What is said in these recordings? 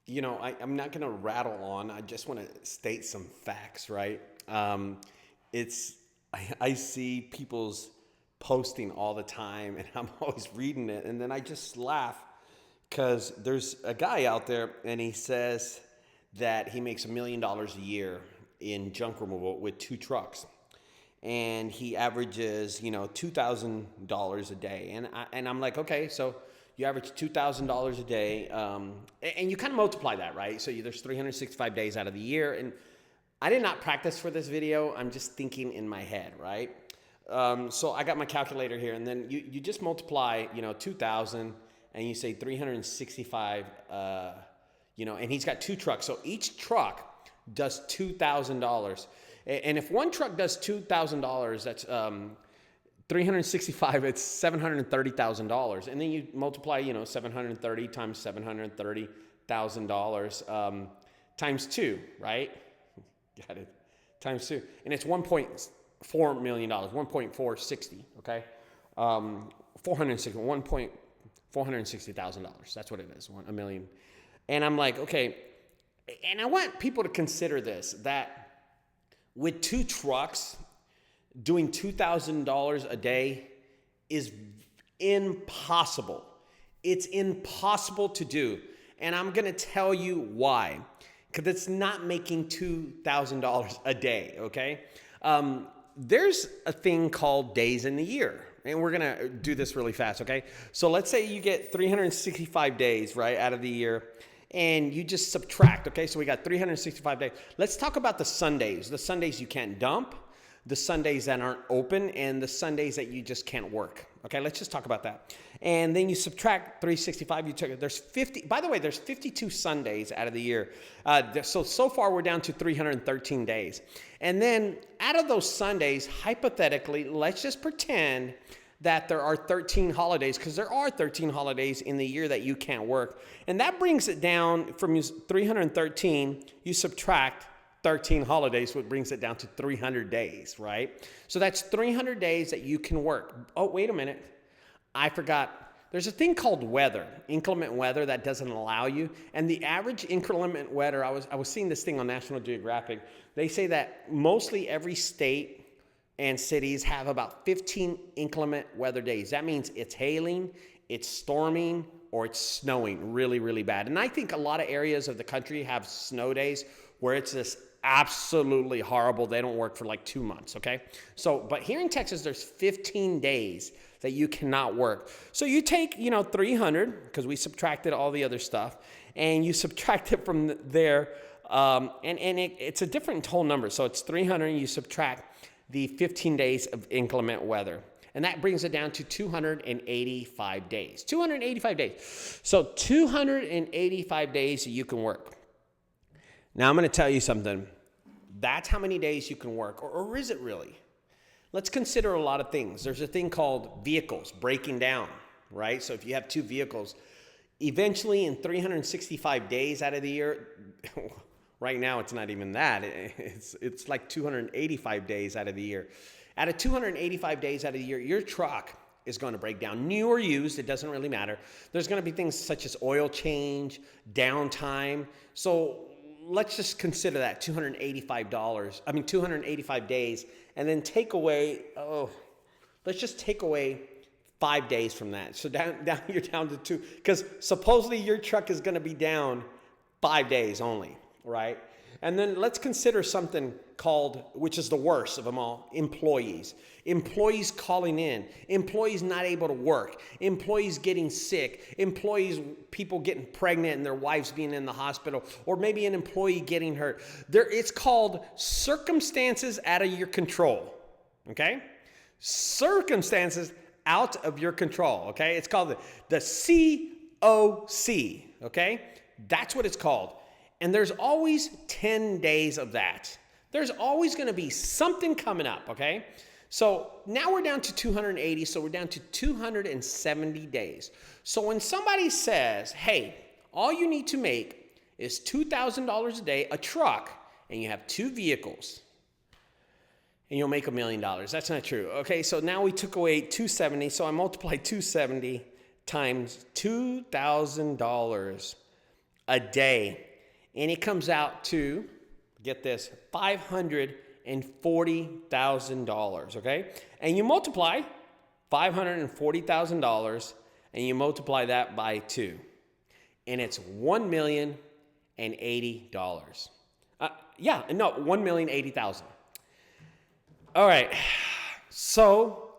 I'm not going to rattle on. I just want to state some facts, right? I see people's posting all the time, and I'm always reading it, and then I just laugh because there's a guy out there, and he says that he makes $1 million a year in junk removal with 2 trucks. And he averages, $2,000 a day. And I'm like, okay, so you average $2,000 a day, and you kind of multiply that, right? So there's 365 days out of the year. And I did not practice for this video. I'm just thinking in my head, right? So I got my calculator here, and then you just multiply, 2,000, and you say 365, and he's got 2 trucks. So each truck does $2,000. And if one truck does $2,000, that's 365, it's $730,000. And then you multiply, 730 times $730,000 times 2, right? Got it. Times 2. And it's $1.4 million, 1.460, okay? 460,000. That's what it is, $1 million. And I'm like, okay, and I want people to consider this, that with 2 trucks, doing $2,000 a day is impossible. It's impossible to do. And I'm going to tell you why. Because it's not making $2,000 a day, okay? There's a thing called days in the year. And we're going to do this really fast, okay? So let's say you get 365 days, right, out of the year. And you just subtract, okay? So we got 365 days. Let's talk about the Sundays you can't dump, the Sundays that aren't open, and the Sundays that you just can't work. Okay, let's just talk about that. And then you subtract 365. There's 50. By the way, there's 52 Sundays out of the year. So far we're down to 313 days. And then out of those Sundays, hypothetically, let's just pretend that there are 13 holidays, because there are 13 holidays in the year that you can't work. And that brings it down from 313, you subtract 13 holidays, which brings it down to 300 days, right? So that's 300 days that you can work. Oh, wait a minute. I forgot. There's a thing called weather, inclement weather, that doesn't allow you. And the average inclement weather, I was seeing this thing on National Geographic. They say that mostly every state and cities have about 15 inclement weather days. That means it's hailing, it's storming, or it's snowing really, really bad. And I think a lot of areas of the country have snow days where it's just absolutely horrible. They don't work for like 2 months, okay? So, but here in Texas, there's 15 days that you cannot work. So you take, 300, because we subtracted all the other stuff, and you subtract it from there, it's a different whole number. So it's 300, and you subtract the 15 days of inclement weather. And that brings it down to 285 days. 285 days. So 285 days you can work. Now I'm going to tell you something. That's how many days you can work. Or is it really? Let's consider a lot of things. There's a thing called vehicles breaking down, right? So if you have 2 vehicles, eventually in 365 days out of the year, right now, it's not even that. It's like 285 days out of the year. Out of 285 days out of the year, your truck is going to break down. New or used, it doesn't really matter. There's going to be things such as oil change, downtime. So let's just consider that $285 days, and then take away, let's just take away 5 days from that. So down you're down to 2, because supposedly your truck is going to be down 5 days only. Right? And then let's consider something called, which is the worst of them all, employees. Employees calling in, employees not able to work, employees getting sick, people getting pregnant and their wives being in the hospital, or maybe an employee getting hurt. It's called circumstances out of your control. Okay? Circumstances out of your control. Okay? It's called the COC. Okay? That's what it's called. And there's always 10 days of that. There's always going to be something coming up, okay? So now we're down to 280, so we're down to 270 days. So when somebody says, hey, all you need to make is $2,000 a day, a truck, and you have 2 vehicles, and you'll make $1 million. That's not true. Okay, so now we took away 270, so I multiplied 270 times $2,000 a day. And it comes out to, get this, $540,000, okay? And you multiply $540,000 and you multiply that by 2. And it's $1,080,000. $1,080,000. All right. So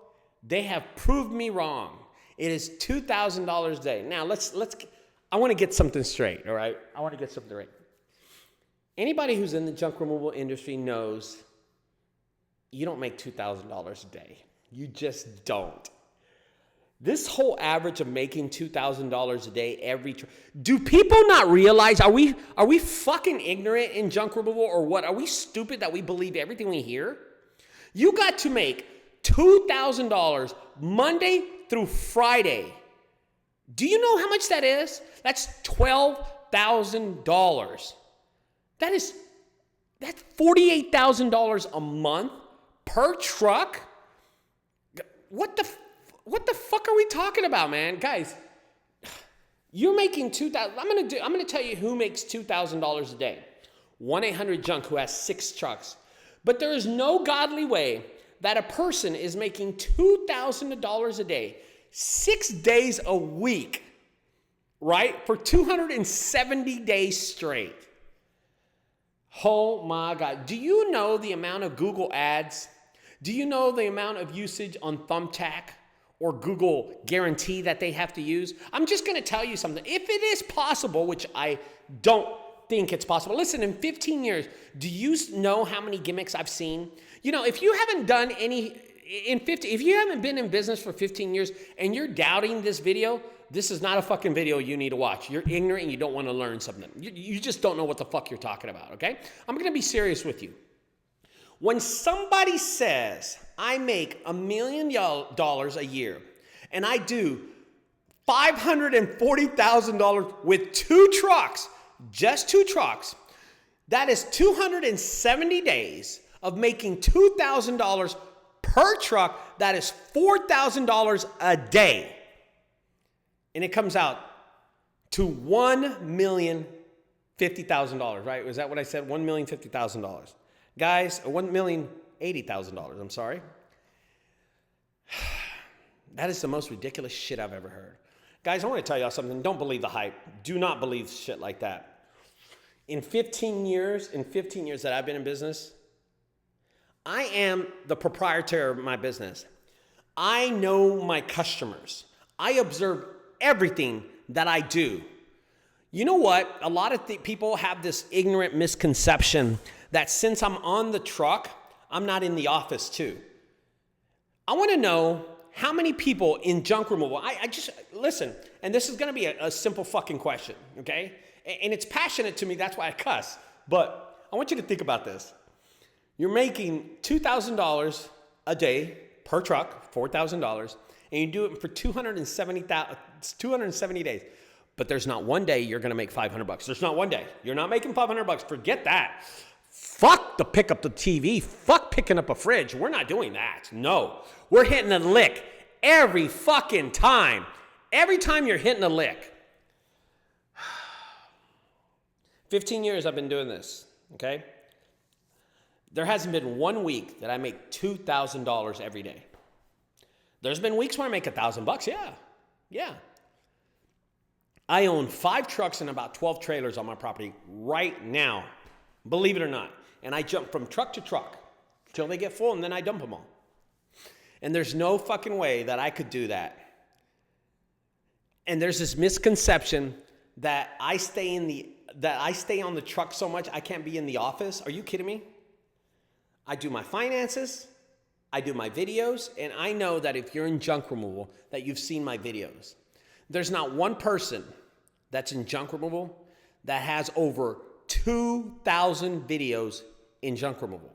they have proved me wrong. It is $2,000 a day. Now I want to get something straight, all right? I want to get something right. Anybody who's in the junk removal industry knows you don't make $2,000 a day. You just don't. This whole average of making $2,000 a day do people not realize, are we fucking ignorant in junk removal or what? Are we stupid that we believe everything we hear? You got to make $2,000 Monday through Friday. Do you know how much that is? That's $12,000. That's $48,000 a month per truck. What the fuck are we talking about, man? Guys, you're making $2,000. I'm going to tell you who makes $2,000 a day. 1-800-JUNK, who has 6 trucks. But there is no godly way that a person is making $2,000 a day, 6 days a week, right? For 270 days straight. Oh my God. Do you know the amount of Google ads? Do you know the amount of usage on Thumbtack or Google Guarantee that they have to use? I'm just going to tell you something. If it is possible, which I don't think it's possible. Listen, in 15 years, do you know how many gimmicks I've seen? You know, if you haven't done any if you haven't been in business for 15 years and you're doubting this video, this is not a fucking video you need to watch. You're ignorant and you don't want to learn something. You just don't know what the fuck you're talking about, okay? I'm going to be serious with you. When somebody says, I make $1 million a year and I do $540,000 with 2 trucks, just 2 trucks, that is 270 days of making $2,000 per truck. That is $4,000 a day. And it comes out to $1,050,000, right? Was that what I said? $1,050,000. Guys, $1,080,000, I'm sorry. That is the most ridiculous shit I've ever heard. Guys, I want to tell y'all something. Don't believe the hype. Do not believe shit like that. In 15 years that I've been in business, I am the proprietor of my business. I know my customers. I observe everything that I do. You know what? A lot of people have this ignorant misconception that since I'm on the truck, I'm not in the office too. I want to know how many people in junk removal, I just, listen, and this is going to be a simple fucking question, okay? And it's passionate to me, that's why I cuss. But I want you to think about this. You're making $2,000 a day per truck, $4,000, and you do it for 270 days. But there's not one day you're going to make $500. There's not one day. You're not making $500. Forget that. Fuck the pick up the TV. Fuck picking up a fridge. We're not doing that. No. We're hitting a lick every fucking time. Every time you're hitting a lick. 15 years I've been doing this, okay? There hasn't been one week that I make $2,000 every day. There's been weeks where I make $1,000. Yeah. I own 5 trucks and about 12 trailers on my property right now, believe it or not. And I jump from truck to truck till they get full and then I dump them all. And there's no fucking way that I could do that. And there's this misconception that I stay on the truck so much I can't be in the office. Are you kidding me? I do my finances, I do my videos, and I know that if you're in junk removal, that you've seen my videos. There's not one person that's in junk removal that has over 2,000 videos in junk removal.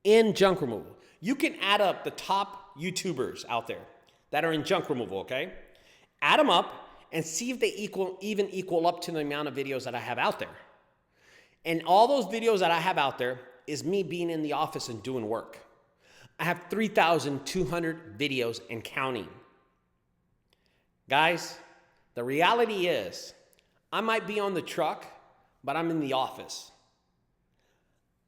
In junk removal. You can add up the top YouTubers out there that are in junk removal, okay? Add them up and see if they even equal up to the amount of videos that I have out there. And all those videos that I have out there is me being in the office and doing work. I have 3,200 videos and counting. Guys, the reality is I might be on the truck, but I'm in the office.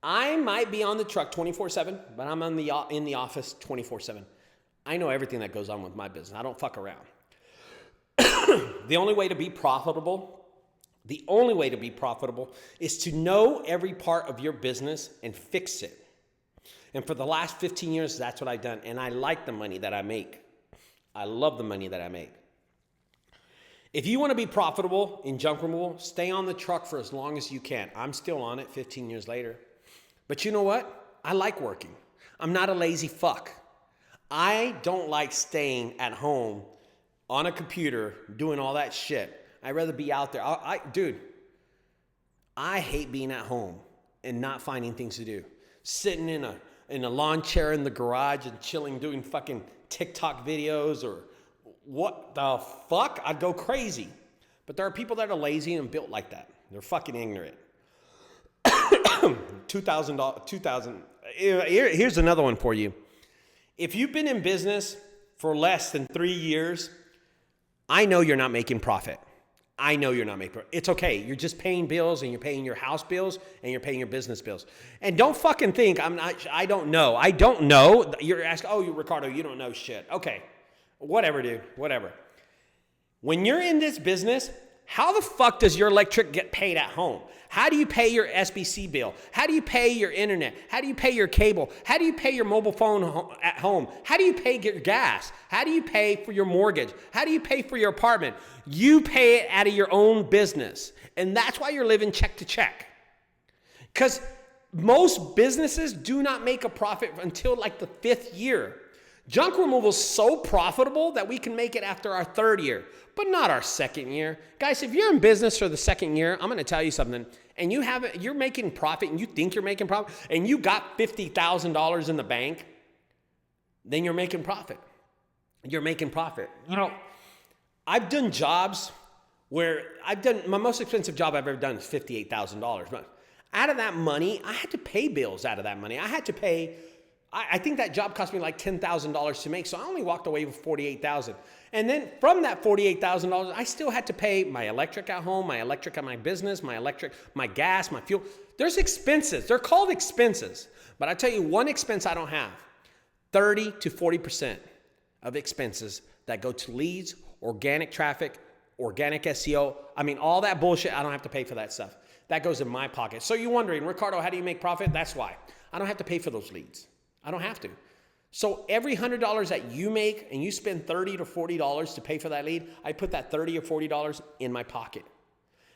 I might be on the truck 24/7, but I'm in the office 24/7. I know everything that goes on with my business. I don't fuck around. The only way to be profitable is to know every part of your business and fix it. And for the last 15 years, that's what I've done. And I like the money that I make. I love the money that I make. If you want to be profitable in junk removal, stay on the truck for as long as you can. I'm still on it 15 years later. But you know what? I like working. I'm not a lazy fuck. I don't like staying at home on a computer doing all that shit. I'd rather be out there. Dude, I hate being at home and not finding things to do. Sitting in a lawn chair in the garage and chilling, doing fucking TikTok videos or what the fuck? I'd go crazy. But there are people that are lazy and built like that. They're fucking ignorant. Here's another one for you. If you've been in business for less than 3 years, I know you're not making profit. I know you're not making profit. It's okay. You're just paying bills, and you're paying your house bills, and you're paying your business bills. And don't fucking think I don't know. I don't know. You're asking, oh, Ricardo, you don't know shit. Okay. Whatever, dude. Whatever. When you're in this business, how the fuck does your electric get paid at home? How do you pay your SBC bill? How do you pay your internet? How do you pay your cable? How do you pay your mobile phone at home? How do you pay your gas? How do you pay for your mortgage? How do you pay for your apartment? You pay it out of your own business. And that's why you're living check to check. Because most businesses do not make a profit until like the 5th year. Junk removal is so profitable that we can make it after our 3rd year, but not our 2nd year. Guys, if you're in business for the 2nd year, I'm going to tell you something, and you're making profit, and you think you're making profit, and you got $50,000 in the bank, then you're making profit. You're making profit. You know, I've done jobs where my most expensive job I've ever done is $58,000. But out of that money, I had to pay bills out of that money. I had to pay. I think that job cost me like $10,000 to make, so I only walked away with $48,000. And then from that $48,000, I still had to pay my electric at home, my electric at my business, my gas, my fuel. There's expenses. They're called expenses. But I tell you one expense I don't have, 30 to 40% of expenses that go to leads, organic traffic, organic SEO. I mean, all that bullshit, I don't have to pay for that stuff. That goes in my pocket. So you're wondering, Ricardo, how do you make profit? That's why. I don't have to pay for those leads. I don't have to. So every $100 that you make and you spend $30 to $40 to pay for that lead, I put that $30 or $40 in my pocket.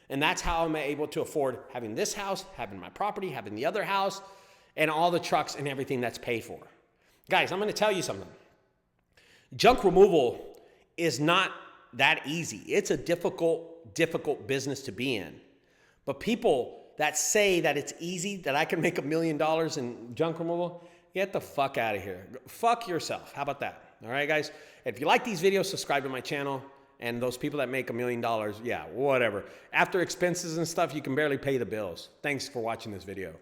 And that's how I'm able to afford having this house, having my property, having the other house, and all the trucks and everything that's paid for. Guys, I'm going to tell you something. Junk removal is not that easy. It's a difficult business to be in. But people that say that it's easy, that I can make $1 million in junk removal, get the fuck out of here. Fuck yourself. How about that? All right, guys? If you like these videos, subscribe to my channel. And those people that make $1 million, yeah, whatever. After expenses and stuff, you can barely pay the bills. Thanks for watching this video.